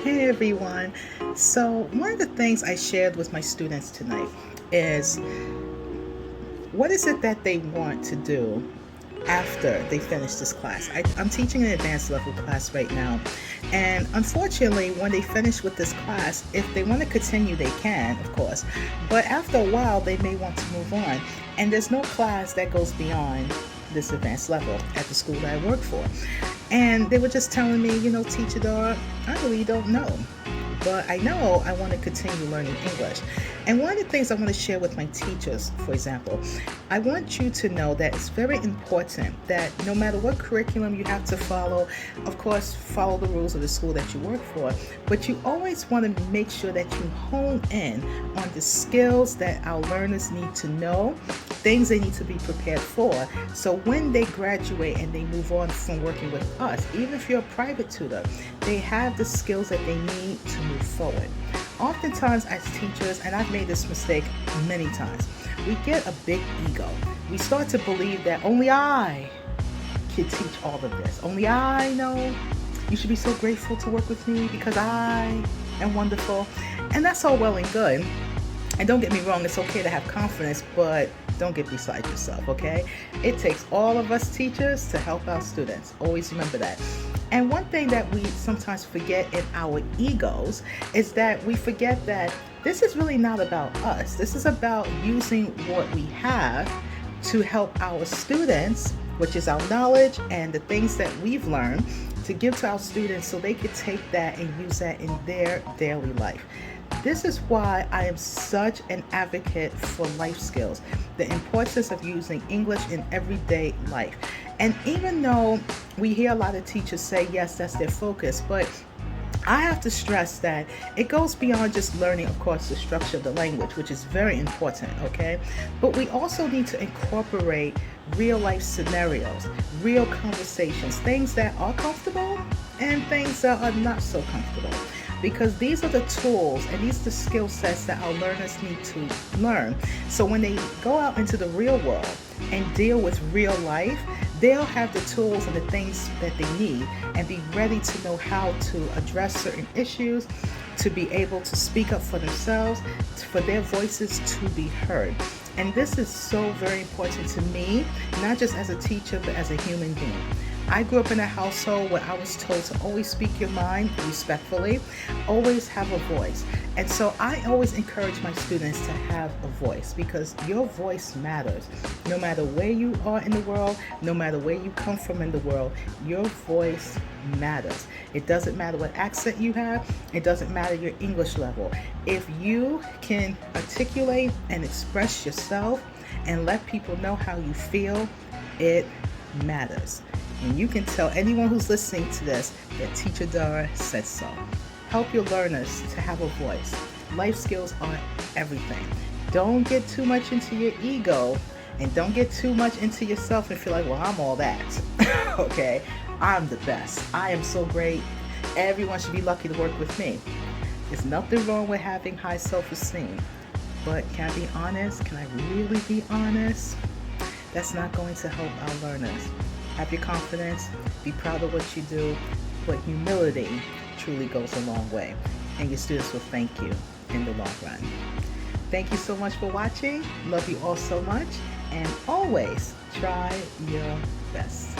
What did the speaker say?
Hey everyone. So, one of the things I shared with my students tonight is what is it that they want to do after they finish this class? I'm teaching an advanced level class right now. And unfortunately, when they finish with this class, if they want to continue, they can, of course. But after a while, they may want to move on. And there's no class that goes beyond this advanced level at the school that I work for. And they were just telling me, teacher Dora, I really don't know. But I know I want to continue learning English. And one of the things I want to share with my teachers, for example, I want you to know that it's very important that no matter what curriculum you have to follow, of course, follow the rules of the school that you work for, but you always want to make sure that you hone in on the skills that our learners need to know, things they need to be prepared for. So when they graduate and they move on from working with us, even if you're a private tutor, they have the skills that they need to move forward. Oftentimes as teachers, and I've made this mistake many times, we get a big ego. We start to believe that only I can teach all of this. Only I know. You should be so grateful to work with me because I am wonderful. And that's all well and good. And don't get me wrong, it's okay to have confidence, but don't get beside yourself, okay? It takes all of us teachers to help our students. Always remember that. And one thing that we sometimes forget in our egos is that we forget that this is really not about us. This is about using what we have to help our students, which is our knowledge and the things that we've learned, to give to our students so they could take that and use that in their daily life. This is why I am such an advocate for life skills, the importance of using English in everyday life. And even though we hear a lot of teachers say, yes, that's their focus, but I have to stress that it goes beyond just learning, of course, the structure of the language, which is very important, okay? But we also need to incorporate real life scenarios, real conversations, things that are comfortable and things that are not so comfortable. Because these are the tools and these are the skill sets that our learners need to learn. So when they go out into the real world and deal with real life, they'll have the tools and the things that they need and be ready to know how to address certain issues, to be able to speak up for themselves, for their voices to be heard. And this is so very important to me, not just as a teacher, but as a human being. I grew up in a household where I was told to always speak your mind respectfully, always have a voice. And so I always encourage my students to have a voice because your voice matters. No matter where you are in the world, no matter where you come from in the world, your voice matters. It doesn't matter what accent you have. It doesn't matter your English level. If you can articulate and express yourself and let people know how you feel, it matters. And you can tell anyone who's listening to this that Teacher Dara said so. Help your learners to have a voice. Life skills are everything. Don't get too much into your ego and don't get too much into yourself and feel like, well, I'm all that. Okay, I'm the best. I am so great. Everyone should be lucky to work with me. There's nothing wrong with having high self-esteem. But can I be honest? Can I really be honest? That's not going to help our learners. Have your confidence, be proud of what you do, but humility truly goes a long way, and your students will thank you in the long run. Thank you so much for watching. Love you all so much, and always try your best.